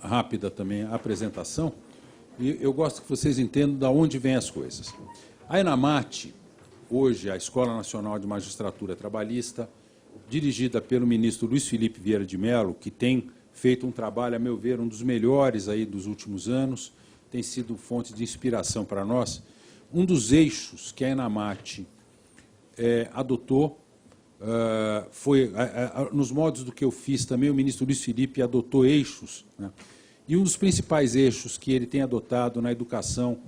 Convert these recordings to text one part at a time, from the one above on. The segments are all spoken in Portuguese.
rápida também a apresentação, e eu gosto que vocês entendam de onde vêm as coisas. A ENAMAT, hoje a Escola Nacional de Magistratura Trabalhista, dirigida pelo ministro Luiz Felipe Vieira de Mello, que tem feito um trabalho, a meu ver, um dos melhores aí dos últimos anos, tem sido fonte de inspiração para nós. Um dos eixos que a ENAMAT adotou, nos modos do que eu fiz também, o ministro Luiz Felipe adotou eixos, né? E um dos principais eixos que ele tem adotado na educação,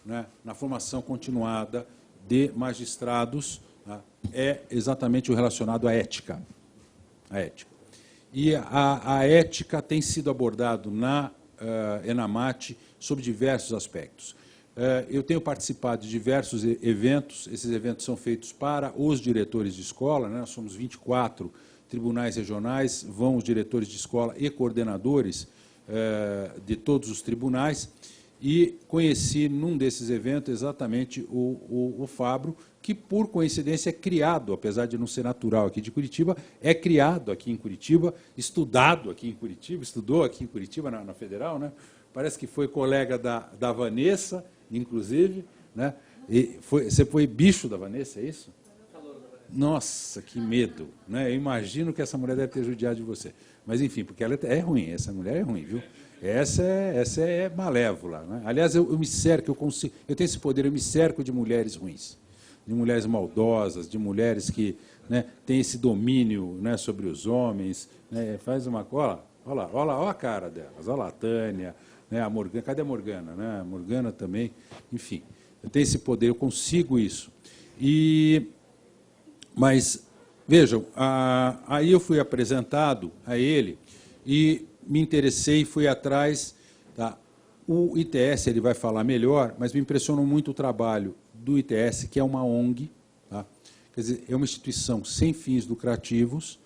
né, na formação continuada de magistrados, né, é exatamente o relacionado à ética. A ética. E a ética tem sido abordado na ENAMAT sob diversos aspectos. Eu tenho participado de diversos eventos, esses eventos são feitos para os diretores de escola, né? Nós somos 24 tribunais regionais, vão os diretores de escola e coordenadores de todos os tribunais, e conheci num desses eventos exatamente o Fabro, que por coincidência é criado, apesar de não ser natural aqui de Curitiba, é criado aqui em Curitiba, estudado aqui em Curitiba, estudou aqui em Curitiba, na Federal, né? Parece que foi colega da Vanessa, inclusive, né? E você foi bicho da Vanessa, é isso? Nossa, que medo, né? Eu imagino que essa mulher deve ter judiado de você. Mas, enfim, porque ela é ruim, essa mulher é ruim, viu? Essa é malévola, né? Aliás, eu me cerco, eu tenho esse poder, eu me cerco de mulheres ruins, de mulheres maldosas, de mulheres que, né, têm esse domínio, né, sobre os homens, né? Faz uma... Olha lá a cara delas, olha lá a Tânia, né, a Morgana, cadê a Morgana? Né? A Morgana também, enfim, eu tenho esse poder, eu consigo isso. Mas, vejam, aí eu fui apresentado a ele e me interessei e fui atrás. Tá? O ITS, ele vai falar melhor, mas me impressionou muito o trabalho do ITS, que é uma ONG, tá? Quer dizer, é uma instituição sem fins lucrativos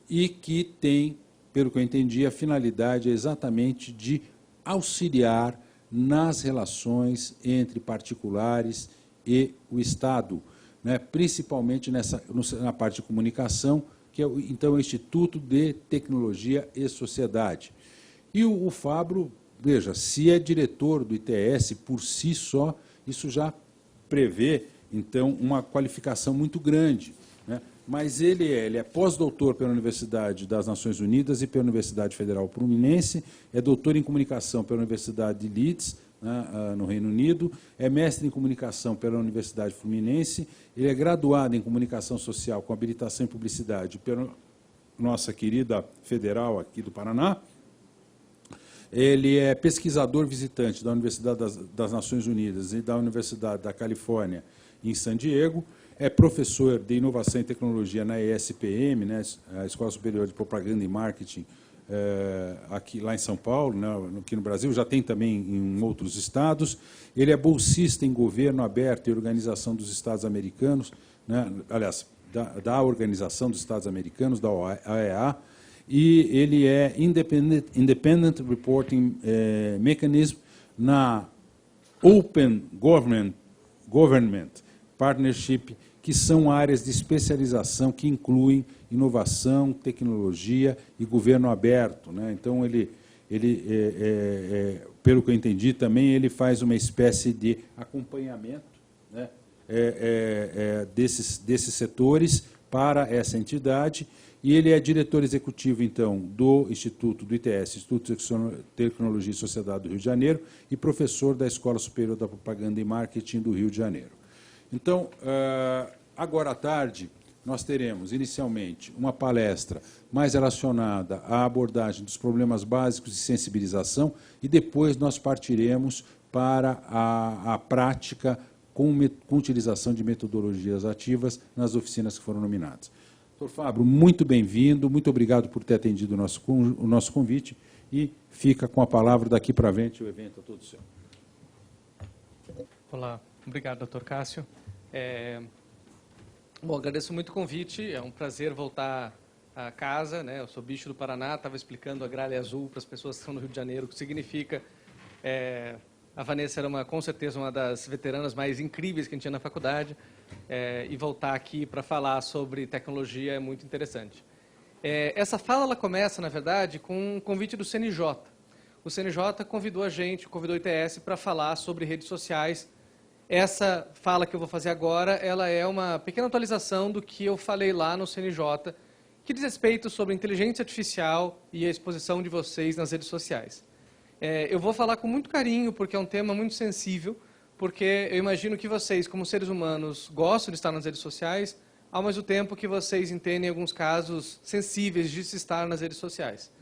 e que tem, pelo que eu entendi, a finalidade exatamente de auxiliar nas relações entre particulares e o Estado, né, principalmente na parte de comunicação, que é então o Instituto de Tecnologia e Sociedade. E o Fabro, veja, se é diretor do ITS por si só, isso já prevê, então, uma qualificação muito grande, né? Mas ele é pós-doutor pela Universidade das Nações Unidas e pela Universidade Federal Fluminense, é doutor em comunicação pela Universidade de Leeds, né, no Reino Unido, é mestre em comunicação pela Universidade Fluminense, ele é graduado em comunicação social com habilitação em publicidade pela nossa querida Federal aqui do Paraná. Ele é pesquisador visitante da Universidade das Nações Unidas e da Universidade da Califórnia, em San Diego, é professor de Inovação e Tecnologia na ESPM, né, a Escola Superior de Propaganda e Marketing, aqui, lá em São Paulo, né, aqui no Brasil, já tem também em outros estados. Ele é bolsista em Governo Aberto e Organização dos Estados Americanos, né, aliás, da Organização dos Estados Americanos, da OEA, e ele é Independent Reporting Mechanism na Open Government Partnership, que são áreas de especialização que incluem inovação, tecnologia e governo aberto, né? Então, pelo que eu entendi, também ele faz uma espécie de acompanhamento, né, desses setores para essa entidade, e ele é diretor executivo, então, do Instituto, do ITS, Instituto de Tecnologia e Sociedade do Rio de Janeiro, e professor da Escola Superior da Propaganda e Marketing do Rio de Janeiro. Então, agora à tarde, nós teremos, inicialmente, uma palestra mais relacionada à abordagem dos problemas básicos de sensibilização e depois nós partiremos para a prática com utilização de metodologias ativas nas oficinas que foram nominadas. Doutor Fabro, muito bem-vindo, muito obrigado por ter atendido o nosso convite e fica com a palavra daqui para frente, o evento é todo seu. Olá, obrigado, doutor Cássio. Bom, agradeço muito o convite, é um prazer voltar a casa, né? Eu sou bicho do Paraná, estava explicando a gralha azul para as pessoas que estão no Rio de Janeiro, o que significa. A Vanessa era, com certeza, uma das veteranas mais incríveis que a gente tinha na faculdade, e voltar aqui para falar sobre tecnologia é muito interessante. Essa fala ela começa, na verdade, com um convite do CNJ. o CNJ convidou a gente, convidou o ITS para falar sobre redes sociais. Essa fala que eu vou fazer agora, ela é uma pequena atualização do que eu falei lá no CNJ, que diz respeito sobre inteligência artificial e a exposição de vocês nas redes sociais. Eu vou falar com muito carinho, porque é um tema muito sensível, porque eu imagino que vocês, como seres humanos, gostam de estar nas redes sociais, ao mesmo tempo que vocês entendem alguns casos sensíveis de se estar nas redes sociais.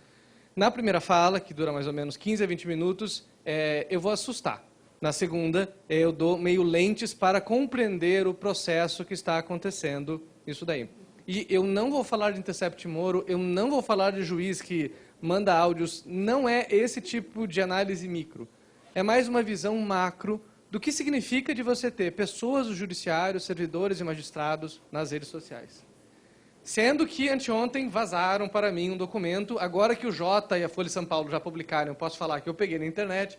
Na primeira fala, que dura mais ou menos 15 a 20 minutos, eu vou assustar. Na segunda, eu dou meio lentes para compreender o processo que está acontecendo isso daí. E eu não vou falar de Intercept Moro, eu não vou falar de juiz que manda áudios, não é esse tipo de análise micro. É mais uma visão macro do que significa de você ter pessoas do judiciário, servidores e magistrados nas redes sociais. Sendo que anteontem vazaram para mim um documento, agora que o Jota e a Folha de São Paulo já publicaram, eu posso falar que eu peguei na internet,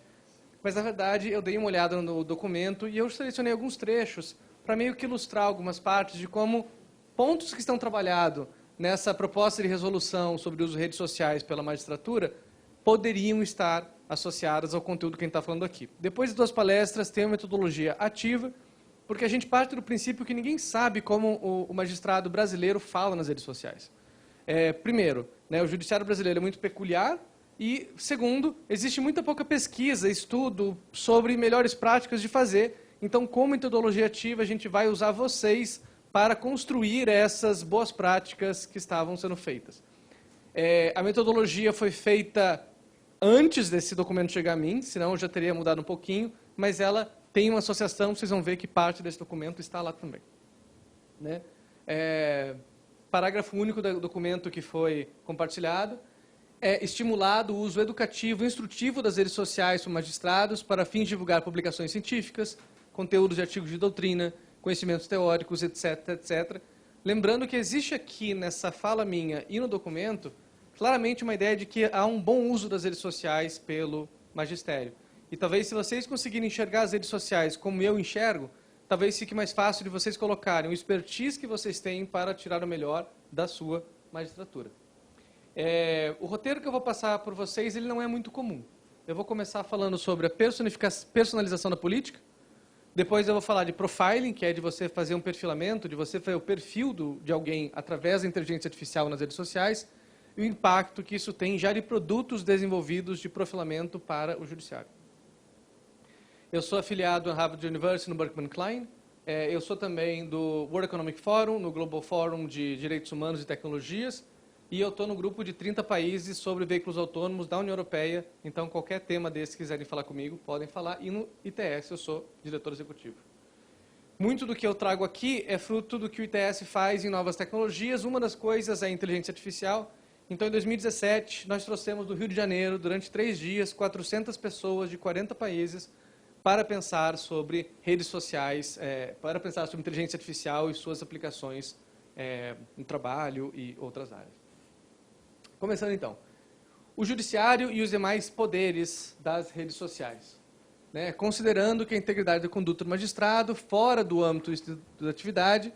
mas na verdade eu dei uma olhada no documento e eu selecionei alguns trechos para meio que ilustrar algumas partes de como pontos que estão trabalhados nessa proposta de resolução sobre o uso de redes sociais pela magistratura poderiam estar associadas ao conteúdo que a gente está falando aqui. Depois de 2 palestras, tem uma metodologia ativa, porque a gente parte do princípio que ninguém sabe como o magistrado brasileiro fala nas redes sociais. Primeiro, o judiciário brasileiro é muito peculiar, e, segundo, existe muita pouca pesquisa, estudo sobre melhores práticas de fazer. Então, como metodologia ativa, a gente vai usar vocês para construir essas boas práticas que estavam sendo feitas. A metodologia foi feita antes desse documento chegar a mim, senão eu já teria mudado um pouquinho, mas ela tem uma associação, vocês vão ver que parte desse documento está lá também. Parágrafo único do documento que foi compartilhado. É estimulado o uso educativo e instrutivo das redes sociais por magistrados para fins de divulgar publicações científicas, conteúdos de artigos de doutrina, conhecimentos teóricos, etc., etc. Lembrando que existe aqui, nessa fala minha e no documento, claramente uma ideia de que há um bom uso das redes sociais pelo magistério. E talvez, se vocês conseguirem enxergar as redes sociais como eu enxergo, talvez fique mais fácil de vocês colocarem o expertise que vocês têm para tirar o melhor da sua magistratura. O roteiro que eu vou passar por vocês, ele não é muito comum. Eu vou começar falando sobre a personalização da política, depois eu vou falar de profiling, que é de você fazer um perfilamento, de você fazer o perfil de alguém através da inteligência artificial nas redes sociais, e o impacto que isso tem já de produtos desenvolvidos de profilamento para o judiciário. Eu sou afiliado à Harvard University, no Berkman Klein. Eu sou também do World Economic Forum, no Global Forum de Direitos Humanos e Tecnologias, e eu estou no grupo de 30 países sobre veículos autônomos da União Europeia, então qualquer tema desse que quiserem falar comigo, podem falar, e no ITS eu sou diretor executivo. Muito do que eu trago aqui é fruto do que o ITS faz em novas tecnologias, uma das coisas é a inteligência artificial. Então, em 2017, nós trouxemos do Rio de Janeiro, durante 3 dias, 400 pessoas de 40 países para pensar sobre redes sociais, para pensar sobre inteligência artificial e suas aplicações no trabalho e outras áreas. Começando então, o judiciário e os demais poderes das redes sociais. Considerando que a integridade da conduta do magistrado, fora do âmbito da atividade,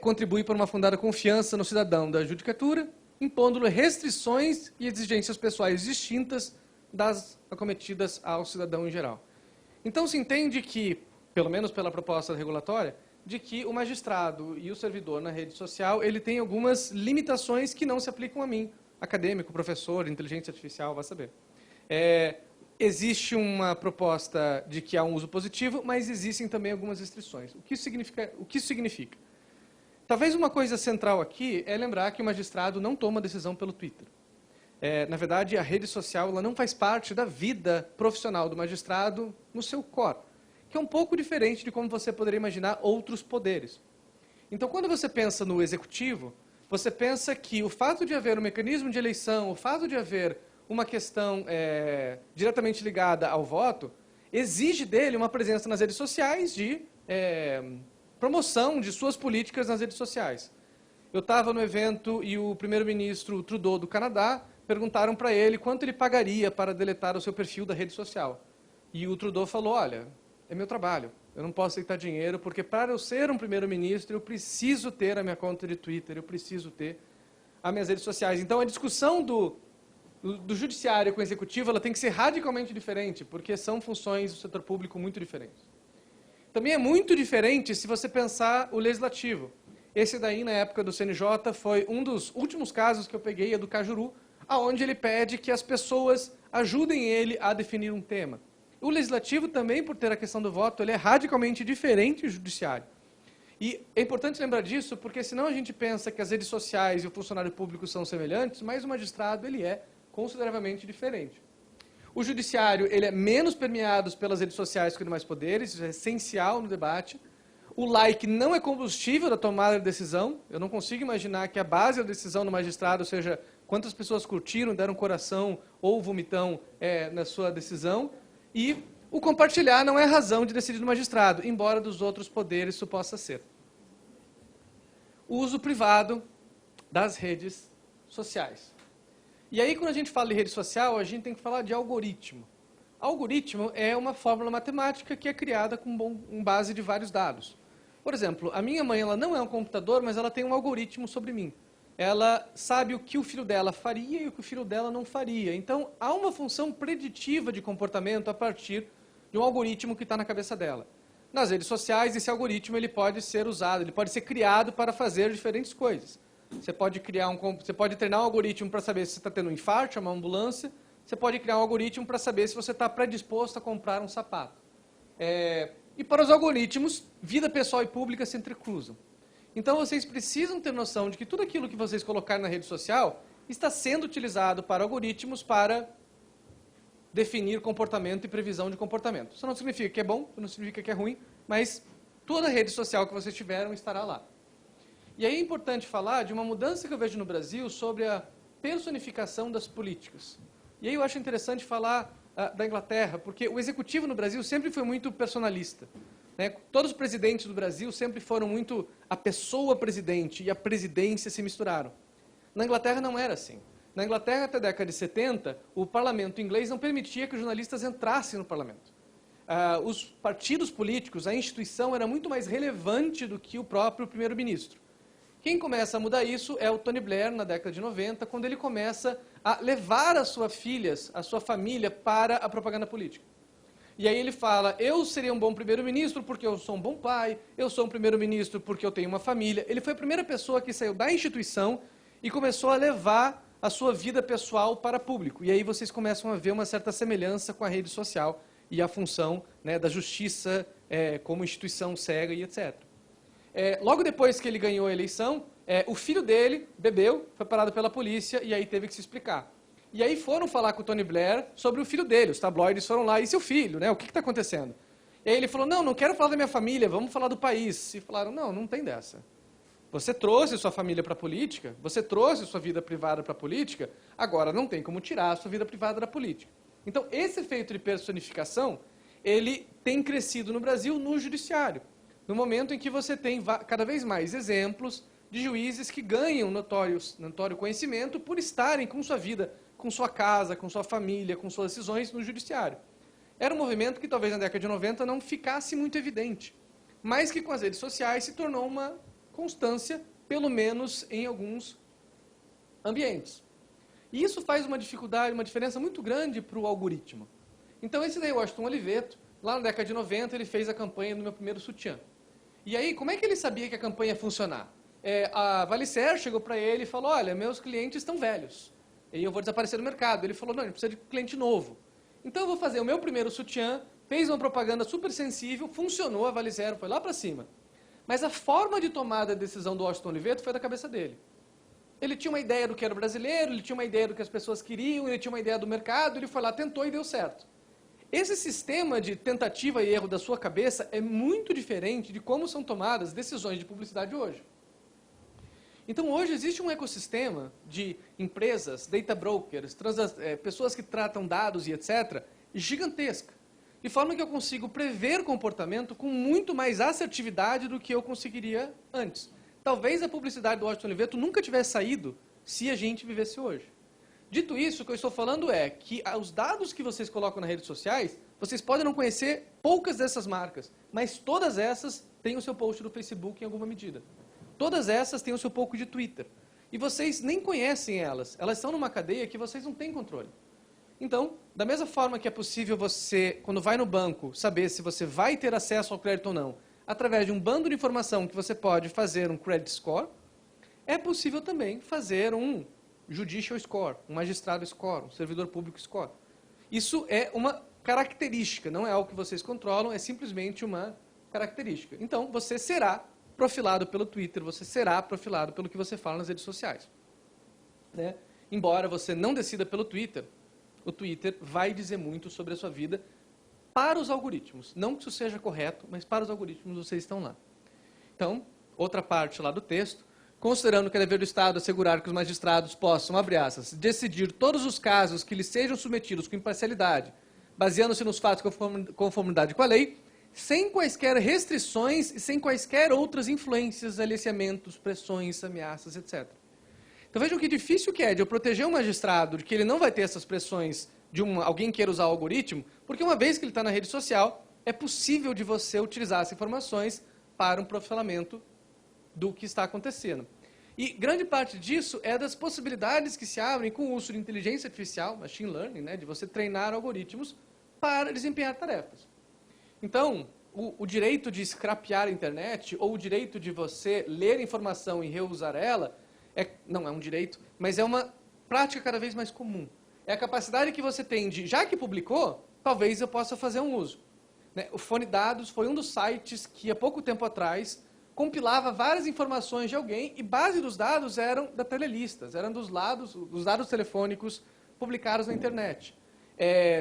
contribui para uma fundada confiança no cidadão da judicatura, impondo-lhe restrições e exigências pessoais distintas das acometidas ao cidadão em geral. Então, se entende que, pelo menos pela proposta regulatória, de que o magistrado e o servidor na rede social, ele tem algumas limitações que não se aplicam a mim, acadêmico, professor, inteligência artificial, vai saber. Existe uma proposta de que há um uso positivo, mas existem também algumas restrições. O que isso significa? Talvez uma coisa central aqui é lembrar que o magistrado não toma decisão pelo Twitter. Na verdade, a rede social ela não faz parte da vida profissional do magistrado no seu core, que é um pouco diferente de como você poderia imaginar outros poderes. Então, quando você pensa no executivo, você pensa que o fato de haver um mecanismo de eleição, o fato de haver uma questão diretamente ligada ao voto, exige dele uma presença nas redes sociais de promoção de suas políticas nas redes sociais. Eu estava no evento e o primeiro-ministro Trudeau do Canadá perguntaram para ele quanto ele pagaria para deletar o seu perfil da rede social. E o Trudeau falou, olha, é meu trabalho, eu não posso aceitar dinheiro, porque para eu ser um primeiro-ministro, eu preciso ter a minha conta de Twitter, eu preciso ter as minhas redes sociais. Então, a discussão do do judiciário com o executivo, ela tem que ser radicalmente diferente, porque são funções do setor público muito diferentes. Também é muito diferente se você pensar o legislativo. Esse daí, na época do CNJ, foi um dos últimos casos que eu peguei, do Cajuru, aonde ele pede que as pessoas ajudem ele a definir um tema. O legislativo também, por ter a questão do voto, ele é radicalmente diferente do judiciário. E é importante lembrar disso, porque senão a gente pensa que as redes sociais e o funcionário público são semelhantes, mas o magistrado ele é consideravelmente diferente. O judiciário ele é menos permeado pelas redes sociais que os demais poderes, isso é essencial no debate. O like não é combustível da tomada de decisão. Eu não consigo imaginar que a base da decisão do magistrado seja quantas pessoas curtiram, deram coração ou vomitão na sua decisão. E o compartilhar não é razão de decidir do magistrado, embora dos outros poderes isso possa ser. O uso privado das redes sociais. E aí, quando a gente fala de rede social, a gente tem que falar de algoritmo. Algoritmo é uma fórmula matemática que é criada com base de vários dados. Por exemplo, a minha mãe ela não é um computador, mas ela tem um algoritmo sobre mim. Ela sabe o que o filho dela faria e o que o filho dela não faria. Então, há uma função preditiva de comportamento a partir de um algoritmo que está na cabeça dela. Nas redes sociais, esse algoritmo ele pode ser usado, ele pode ser criado para fazer diferentes coisas. Você pode treinar um algoritmo para saber se você está tendo um infarto, chamar uma ambulância. Você pode criar um algoritmo para saber se você está predisposto a comprar um sapato. E para os algoritmos, vida pessoal e pública se entrecruzam. Então, vocês precisam ter noção de que tudo aquilo que vocês colocarem na rede social está sendo utilizado para algoritmos para definir comportamento e previsão de comportamento. Isso não significa que é bom, não significa que é ruim, mas toda rede social que vocês tiveram estará lá. E aí é importante falar de uma mudança que eu vejo no Brasil sobre a personificação das políticas. E aí eu acho interessante falar da Inglaterra, porque o executivo no Brasil sempre foi muito personalista. Né? Todos os presidentes do Brasil sempre foram muito a pessoa presidente e a presidência se misturaram. Na Inglaterra não era assim. Na Inglaterra, até a década de 70, o parlamento inglês não permitia que os jornalistas entrassem no parlamento. Os partidos políticos, a instituição era muito mais relevante do que o próprio primeiro-ministro. Quem começa a mudar isso é o Tony Blair, na década de 90, quando ele começa a levar as suas filhas, a sua família, para a propaganda política. E aí ele fala, eu seria um bom primeiro-ministro porque eu sou um bom pai, eu sou um primeiro-ministro porque eu tenho uma família. Ele foi a primeira pessoa que saiu da instituição e começou a levar a sua vida pessoal para público. E aí vocês começam a ver uma certa semelhança com a rede social e a função da justiça como instituição cega e etc. Logo depois que ele ganhou a eleição, o filho dele bebeu, foi parado pela polícia e aí teve que se explicar. E aí foram falar com o Tony Blair sobre o filho dele, os tabloides foram lá, e seu filho, né? O que está acontecendo? E aí ele falou, não quero falar da minha família, vamos falar do país. E falaram, não tem dessa. Você trouxe sua família para a política, você trouxe sua vida privada para a política, agora não tem como tirar a sua vida privada da política. Então, esse efeito de personificação, ele tem crescido no Brasil no judiciário. No momento em que você tem cada vez mais exemplos de juízes que ganham notório conhecimento por estarem com sua vida, com sua casa, com sua família, com suas decisões no judiciário. Era um movimento que talvez na década de 90 não ficasse muito evidente, mas que com as redes sociais se tornou uma constância, pelo menos em alguns ambientes. E isso faz uma diferença muito grande para o algoritmo. Então esse daí, Washington Oliveto, lá na década de 90, ele fez a campanha do meu primeiro sutiã. E aí, como é que ele sabia que a campanha ia funcionar? A Valicer chegou para ele e falou, olha, meus clientes estão velhos, e eu vou desaparecer do mercado. Ele falou, não, a gente precisa de cliente novo. Então eu vou fazer o meu primeiro sutiã, fez uma propaganda super sensível, funcionou, a Valicer foi lá para cima. Mas a forma de tomada de decisão do Washington Oliveto foi da cabeça dele. Ele tinha uma ideia do que era o brasileiro, ele tinha uma ideia do que as pessoas queriam, ele tinha uma ideia do mercado, ele foi lá, tentou e deu certo. Esse sistema de tentativa e erro da sua cabeça é muito diferente de como são tomadas decisões de publicidade hoje. Então, hoje existe um ecossistema de empresas, data brokers, pessoas que tratam dados e etc., gigantesca. De forma que eu consigo prever comportamento com muito mais assertividade do que eu conseguiria antes. Talvez a publicidade do Washington Oliveto nunca tivesse saído se a gente vivesse hoje. Dito isso, o que eu estou falando é que os dados que vocês colocam nas redes sociais, vocês podem não conhecer poucas dessas marcas, mas todas essas têm o seu post do Facebook em alguma medida. Todas essas têm o seu post de Twitter. e vocês nem conhecem elas. Elas estão numa cadeia que vocês não têm controle. Então, da mesma forma que é possível você, quando vai no banco, saber se você vai ter acesso ao crédito ou não, através de um bando de informação que você pode fazer um credit score, é possível também fazer um judicial score, um magistrado score, um servidor público score. Isso é uma característica, não é algo que vocês controlam, é simplesmente uma característica. Então, você será profilado pelo Twitter, você será profilado pelo que você fala nas redes sociais. Né? Embora você não decida pelo Twitter, o Twitter vai dizer muito sobre a sua vida para os algoritmos. Não que isso seja correto, mas para os algoritmos vocês estão lá. Então, outra parte lá do texto, considerando que é dever do Estado assegurar que os magistrados possam, abre aspas, decidir todos os casos que lhes sejam submetidos com imparcialidade, baseando-se nos fatos de conformidade com a lei, sem quaisquer restrições e sem quaisquer outras influências, aliciamentos, pressões, ameaças, etc. Então vejam que difícil que é de eu proteger um magistrado de que ele não vai ter essas pressões de alguém queira usar o algoritmo, porque uma vez que ele está na rede social, é possível de você utilizar essas informações para um profilamento do que está acontecendo. E grande parte disso é das possibilidades que se abrem com o uso de inteligência artificial, machine learning, né, de você treinar algoritmos para desempenhar tarefas. Então, o direito de scrapear a internet, ou o direito de você ler informação e reusar ela, não é um direito, mas é uma prática cada vez mais comum. É a capacidade que você tem de, já que publicou, talvez eu possa fazer um uso. Né? O Fone Dados foi um dos sites que, há pouco tempo atrás, compilava várias informações de alguém e base dos dados eram da telelistas, eram dos dados telefônicos publicados na internet.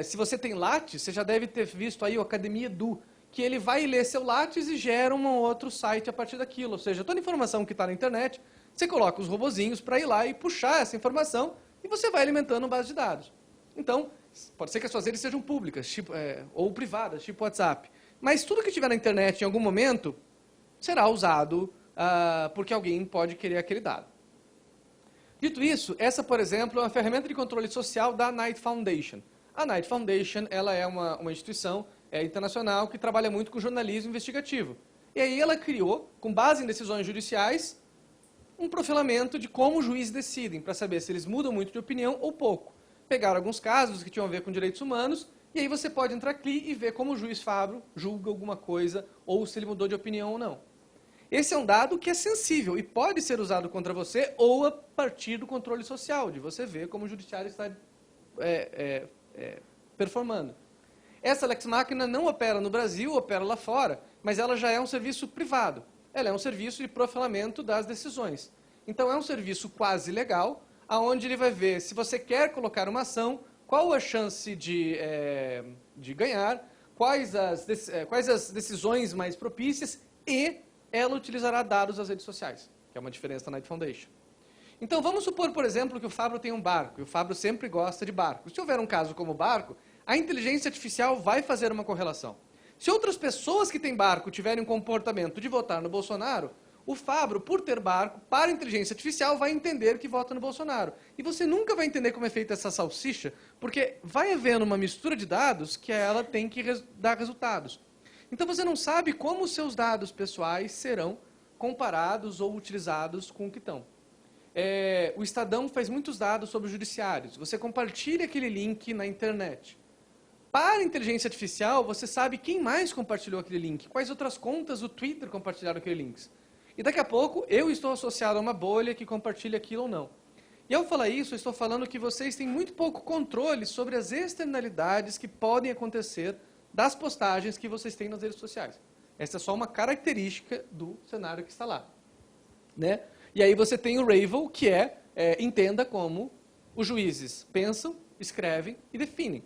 Se você tem Lattes, você já deve ter visto aí o Academia Edu, que ele vai ler seu Lattes e gera um outro site a partir daquilo. Ou seja, toda a informação que está na internet, você coloca os robozinhos para ir lá e puxar essa informação e você vai alimentando uma base de dados. Então, pode ser que as suas redes sejam públicas ou privadas, tipo WhatsApp. Mas tudo que estiver na internet em algum momento será usado porque alguém pode querer aquele dado. Dito isso, essa, por exemplo, é uma ferramenta de controle social da Knight Foundation. A Knight Foundation ela é uma instituição internacional que trabalha muito com jornalismo investigativo. E aí ela criou, com base em decisões judiciais, um profilamento de como os juízes decidem, para saber se eles mudam muito de opinião ou pouco. Pegaram alguns casos que tinham a ver com direitos humanos, e aí você pode entrar aqui e ver como o juiz Fabro julga alguma coisa, ou se ele mudou de opinião ou não. Esse é um dado que é sensível e pode ser usado contra você ou a partir do controle social, de você ver como o judiciário está performando. Essa Lex Machina não opera no Brasil, opera lá fora, mas ela já é um serviço privado. Ela é um serviço de profilamento das decisões. Então, é um serviço quase legal, onde ele vai ver se você quer colocar uma ação, qual a chance de ganhar, quais as decisões mais propícias e ela utilizará dados das redes sociais, que é uma diferença da Knight Foundation. Então, vamos supor, por exemplo, que o Fabro tem um barco, e o Fabro sempre gosta de barco. Se houver um caso como barco, a inteligência artificial vai fazer uma correlação. Se outras pessoas que têm barco tiverem um comportamento de votar no Bolsonaro, o Fabro, por ter barco, para a inteligência artificial, vai entender que vota no Bolsonaro. E você nunca vai entender como é feita essa salsicha, porque vai havendo uma mistura de dados que ela tem que dar resultados. Então você não sabe como os seus dados pessoais serão comparados ou utilizados com o que estão. O Estadão faz muitos dados sobre os judiciários. Você compartilha aquele link na internet. Para a inteligência artificial, você sabe quem mais compartilhou aquele link, quais outras contas do Twitter compartilharam aquele link. E daqui a pouco, eu estou associado a uma bolha que compartilha aquilo ou não. E ao falar isso, eu estou falando que vocês têm muito pouco controle sobre as externalidades que podem acontecer das postagens que vocês têm nas redes sociais. Essa é só uma característica do cenário que está lá. Né? E aí você tem o Ravel, que entenda como os juízes pensam, escrevem e definem.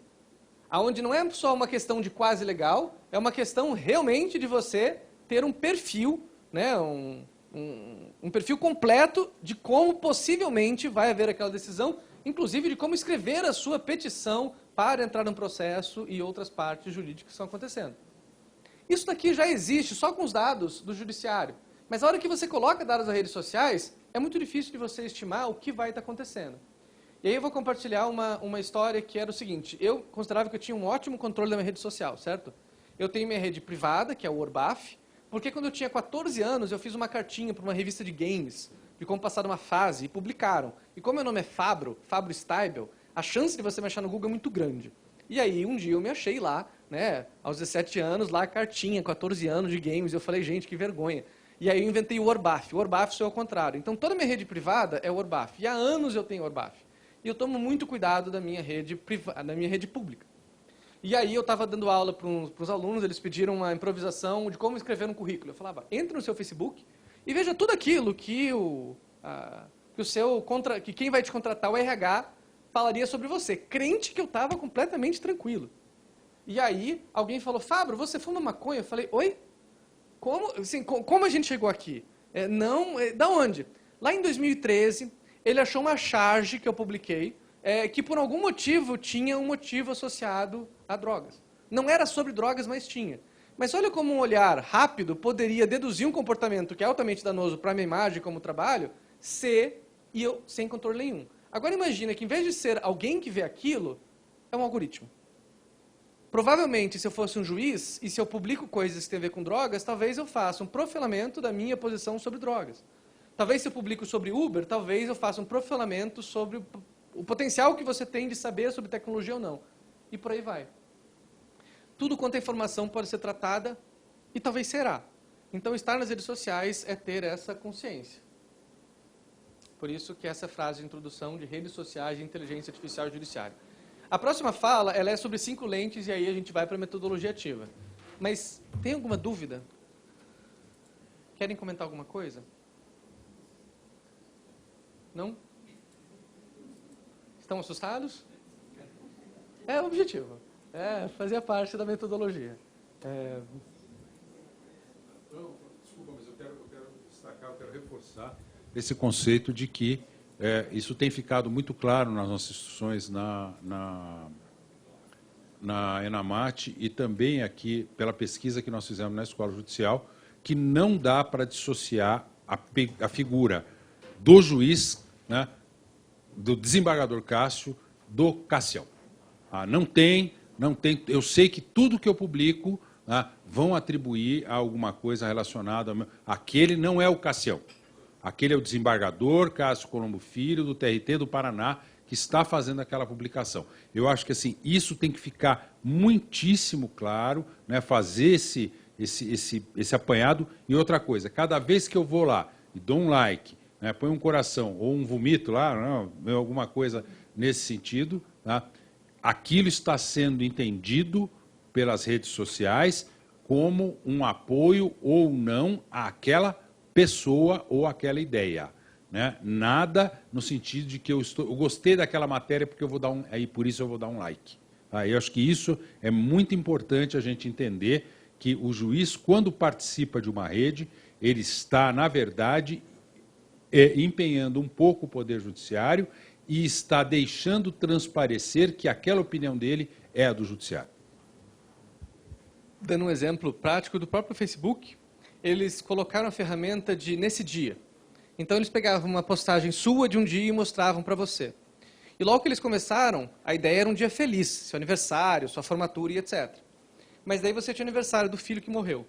Onde não é só uma questão de quase legal, é uma questão realmente de você ter um perfil, né, um perfil completo de como possivelmente vai haver aquela decisão, inclusive de como escrever a sua petição para entrar num processo e outras partes jurídicas que estão acontecendo. Isso daqui já existe só com os dados do judiciário. Mas a hora que você coloca dados nas redes sociais, é muito difícil de você estimar o que vai estar acontecendo. E aí eu vou compartilhar uma história que era o seguinte. Eu considerava que eu tinha um ótimo controle da minha rede social, certo? Eu tenho minha rede privada, que é o Orbaf, porque quando eu tinha 14 anos, eu fiz uma cartinha para uma revista de games, de como passar de uma fase, e publicaram. E como meu nome é Fabro Steibel, a chance de você me achar no Google é muito grande. E aí, um dia eu me achei lá, né, aos 17 anos, lá, cartinha, 14 anos de games, e eu falei, gente, que vergonha. E aí eu inventei o Orbaf. O Orbaf sou ao contrário. Então, toda a minha rede privada é o Orbaf. E há anos eu tenho Orbaf. E eu tomo muito cuidado da minha rede pública. E aí eu estava dando aula para os alunos, eles pediram uma improvisação de como escrever um currículo. Eu falava, entre no seu Facebook e veja tudo aquilo que que quem vai te contratar, o RH, falaria sobre você. Crente que eu estava completamente tranquilo. E aí alguém falou, Fabro, você fuma maconha? Eu falei, oi? Como, assim, como a gente chegou aqui? Da onde? Lá em 2013, ele achou uma charge que eu publiquei, que por algum motivo tinha um motivo associado a drogas. Não era sobre drogas, mas tinha. Mas olha como um olhar rápido poderia deduzir um comportamento que é altamente danoso para a minha imagem como trabalho, e eu sem controle nenhum. Agora imagina que em vez de ser alguém que vê aquilo, é um algoritmo. Provavelmente, se eu fosse um juiz, e se eu publico coisas que têm a ver com drogas, talvez eu faça um profilamento da minha posição sobre drogas. Talvez se eu publico sobre Uber, talvez eu faça um profilamento sobre o potencial que você tem de saber sobre tecnologia ou não. E por aí vai. Tudo quanto é informação pode ser tratada, e talvez será. Então, estar nas redes sociais é ter essa consciência. Por isso que essa frase de introdução de redes sociais e inteligência artificial judiciária. A próxima fala, ela é sobre 5 lentes, e aí a gente vai para a metodologia ativa. Mas, tem alguma dúvida? Querem comentar alguma coisa? Não? Estão assustados? É o objetivo. Fazer parte da metodologia. Desculpa, mas eu quero destacar, eu quero reforçar esse conceito de que isso tem ficado muito claro nas nossas instruções na ENAMAT e também aqui pela pesquisa que nós fizemos na Escola Judicial, que não dá para dissociar a figura do juiz, né, do desembargador Cássio, do Cassião. Não tem. Eu sei que tudo que eu publico, né, vão atribuir a alguma coisa relacionada aquele não é o Cassião. Aquele é o desembargador Cássio Colombo Filho, do TRT do Paraná, que está fazendo aquela publicação. Eu acho que assim, isso tem que ficar muitíssimo claro, né, fazer esse apanhado. E outra coisa, cada vez que eu vou lá e dou um like, né, põe um coração ou um vomito lá, não, alguma coisa nesse sentido, tá, aquilo está sendo entendido pelas redes sociais como um apoio ou não àquela pessoa ou aquela ideia, né? Nada no sentido de que eu gostei daquela matéria porque eu vou dar por isso eu vou dar um like. Eu acho que isso é muito importante a gente entender, que o juiz, quando participa de uma rede, ele está, na verdade, empenhando um pouco o Poder Judiciário e está deixando transparecer que aquela opinião dele é a do Judiciário. Dando um exemplo prático do próprio Facebook, eles colocaram a ferramenta de nesse dia. Então, eles pegavam uma postagem sua de um dia e mostravam para você. E logo que eles começaram, a ideia era um dia feliz, seu aniversário, sua formatura e etc. Mas daí você tinha o aniversário do filho que morreu.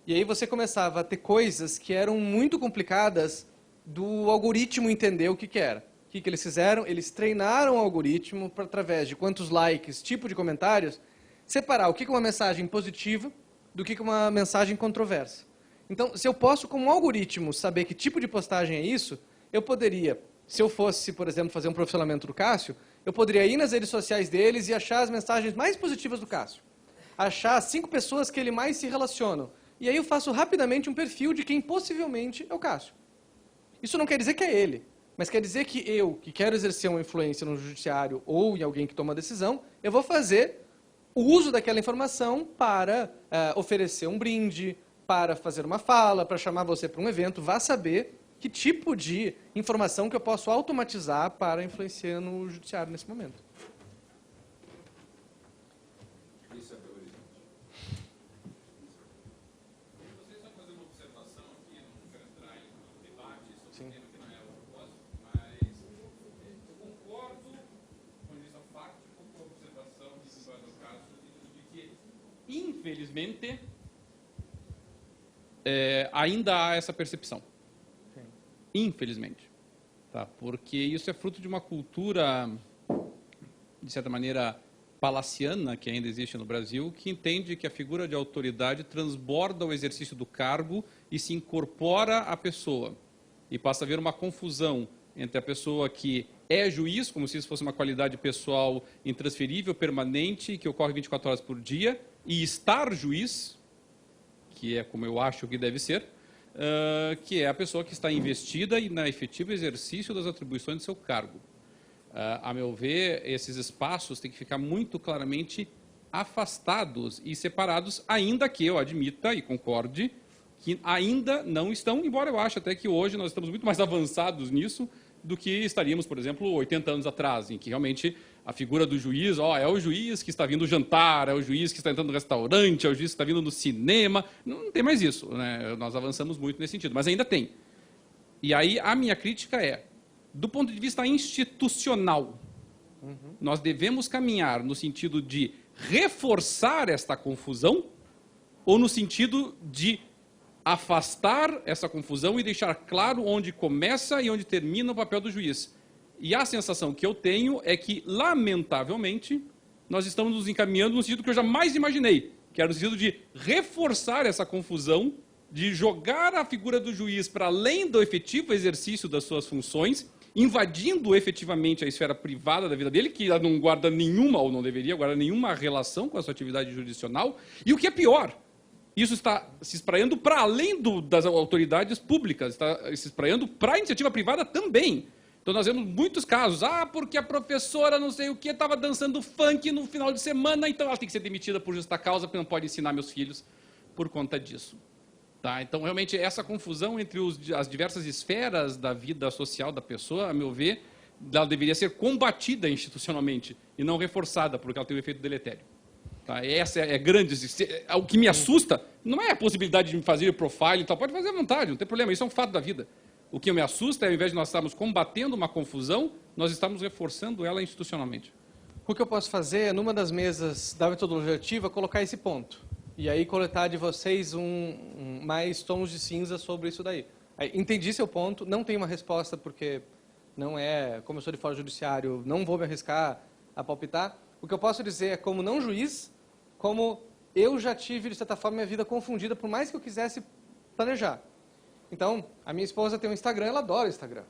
E aí você começava a ter coisas que eram muito complicadas do algoritmo entender o que era. O que eles fizeram? Eles treinaram o algoritmo para, através de quantos likes, tipo de comentários, separar o que é uma mensagem positiva do que é uma mensagem controversa. Então, se eu posso, como algoritmo, saber que tipo de postagem é isso, eu poderia, se eu fosse, por exemplo, fazer um profilamento do Cássio, eu poderia ir nas redes sociais deles e achar as mensagens mais positivas do Cássio. Achar 5 pessoas que ele mais se relacionam. E aí eu faço rapidamente um perfil de quem possivelmente é o Cássio. Isso não quer dizer que é ele, mas quer dizer que eu, que quero exercer uma influência no judiciário ou em alguém que toma a decisão, eu vou fazer o uso daquela informação para oferecer um brinde, para fazer uma fala, para chamar você para um evento. Vá saber que tipo de informação que eu posso automatizar para influenciar no judiciário nesse momento. Vocês estão fazendo uma observação aqui, não quero entrar em um debate sobre o tema que não é o propósito, mas eu concordo com essa fáctica com a observação que se faz no caso de que, infelizmente, ainda há essa percepção. infelizmente. Tá? Porque isso é fruto de uma cultura, de certa maneira, palaciana, que ainda existe no Brasil, que entende que a figura de autoridade transborda o exercício do cargo e se incorpora à pessoa. E passa a haver uma confusão entre a pessoa que é juiz, como se isso fosse uma qualidade pessoal intransferível, permanente, que ocorre 24 horas por dia, e estar juiz, que é como eu acho que deve ser, que é a pessoa que está investida e na efetivo exercício das atribuições do seu cargo. A meu ver, esses espaços têm que ficar muito claramente afastados e separados, ainda que eu admita e concorde que ainda não estão, embora eu ache até que hoje nós estamos muito mais avançados nisso do que estaríamos, por exemplo, 80 anos atrás, em que realmente a figura do juiz, é o juiz que está vindo jantar, é o juiz que está entrando no restaurante, é o juiz que está vindo no cinema. Não tem mais isso, né? Nós avançamos muito nesse sentido, mas ainda tem. E aí a minha crítica é, do ponto de vista institucional, nós devemos caminhar no sentido de reforçar esta confusão ou no sentido de afastar essa confusão e deixar claro onde começa e onde termina o papel do juiz. E a sensação que eu tenho é que, lamentavelmente, nós estamos nos encaminhando no sentido que eu jamais imaginei, que era no sentido de reforçar essa confusão, de jogar a figura do juiz para além do efetivo exercício das suas funções, invadindo efetivamente a esfera privada da vida dele, que não guarda nenhuma, ou não deveria guardar nenhuma relação com a sua atividade jurisdicional, e o que é pior, isso está se espraiando para além das autoridades públicas, está se espraiando para a iniciativa privada também. Então nós vemos muitos casos, porque a professora não sei o que estava dançando funk no final de semana, então ela tem que ser demitida por justa causa, porque não pode ensinar meus filhos por conta disso. Tá? Então realmente essa confusão entre as diversas esferas da vida social da pessoa, a meu ver, ela deveria ser combatida institucionalmente e não reforçada, porque ela tem um efeito deletério. Tá? Essa é grande. O que me assusta não é a possibilidade de me fazer profile e tal, pode fazer à vontade, não tem problema, isso é um fato da vida. O que me assusta é, ao invés de nós estarmos combatendo uma confusão, nós estamos reforçando ela institucionalmente. O que eu posso fazer é, numa das mesas da metodologia ativa, colocar esse ponto. E aí coletar de vocês mais tons de cinza sobre isso daí. Aí, entendi seu ponto, não tenho uma resposta, porque não é, como eu sou de fora do judiciário, não vou me arriscar a palpitar. O que eu posso dizer é, como não juiz, como eu já tive, de certa forma, minha vida confundida, por mais que eu quisesse planejar. Então, a minha esposa tem um Instagram, ela adora o Instagram.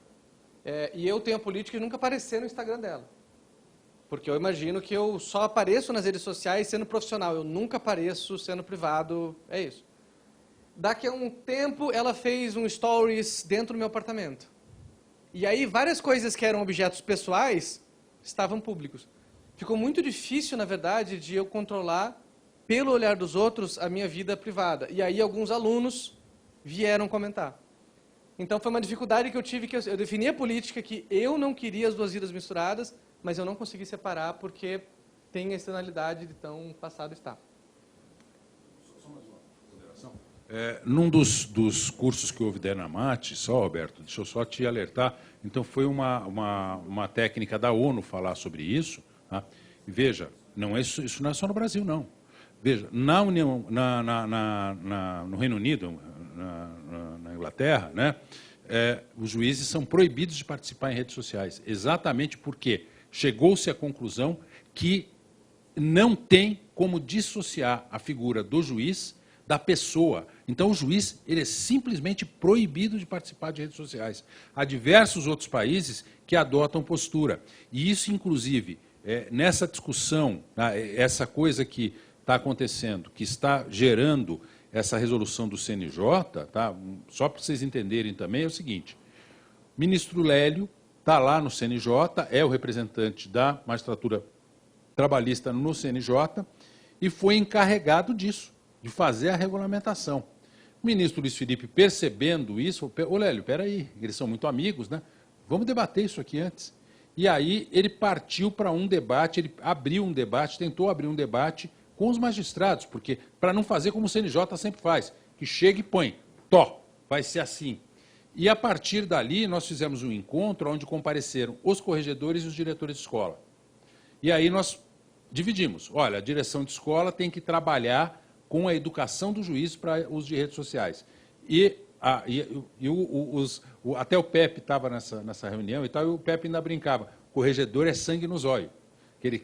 E eu tenho a política de nunca aparecer no Instagram dela. Porque eu imagino que eu só apareço nas redes sociais sendo profissional, eu nunca apareço sendo privado, é isso. Daqui a um tempo, ela fez um stories dentro do meu apartamento. E aí, várias coisas que eram objetos pessoais estavam públicos. Ficou muito difícil, na verdade, de eu controlar, pelo olhar dos outros, a minha vida privada. E aí, alguns alunos vieram comentar. Então, foi uma dificuldade que eu tive, que eu defini a política que eu não queria as duas vidas misturadas, mas eu não consegui separar porque tem a externalidade de tão passado está. Só mais uma consideração. Num dos cursos que houve da Enamate, Alberto, deixa eu só te alertar, então foi uma técnica da ONU falar sobre isso, tá? E veja, isso não é só no Brasil, não. Veja, no Reino Unido, na Inglaterra, né, os juízes são proibidos de participar em redes sociais, exatamente porque chegou-se à conclusão que não tem como dissociar a figura do juiz da pessoa. Então, o juiz ele é simplesmente proibido de participar de redes sociais. Há diversos outros países que adotam postura. E isso, inclusive, nessa discussão, essa coisa que está acontecendo, que está gerando essa resolução do CNJ, tá? Só para vocês entenderem também, é o seguinte, o ministro Lélio está lá no CNJ, é o representante da magistratura trabalhista no CNJ e foi encarregado disso, de fazer a regulamentação. O ministro Luiz Felipe, percebendo isso, falou, ô Lélio, peraí, eles são muito amigos, né? Vamos debater isso aqui antes. E aí ele partiu para um debate, ele abriu um debate, tentou abrir um debate com os magistrados, porque para não fazer como o CNJ sempre faz, que chega e põe, vai ser assim. E a partir dali nós fizemos um encontro onde compareceram os corregedores e os diretores de escola. E aí nós dividimos, olha, a direção de escola tem que trabalhar com a educação do juiz para uso de redes sociais. E Até o Pepe estava nessa reunião e tal, e o Pepe ainda brincava, corregedor é sangue nos olhos. Que ele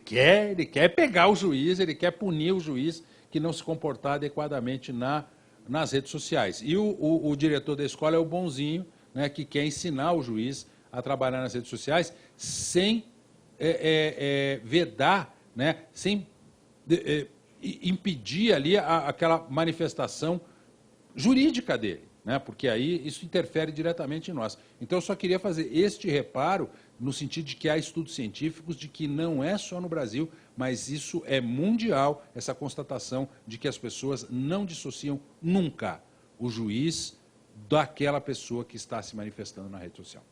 quer pegar o juiz, ele quer punir o juiz que não se comportar adequadamente nas redes sociais. E o diretor da escola é o bonzinho, né, que quer ensinar o juiz a trabalhar nas redes sociais sem vedar, né, sem impedir ali aquela manifestação jurídica dele, né, porque aí isso interfere diretamente em nós. Então, eu só queria fazer este reparo no sentido de que há estudos científicos de que não é só no Brasil, mas isso é mundial, essa constatação de que as pessoas não dissociam nunca o juiz daquela pessoa que está se manifestando na rede social.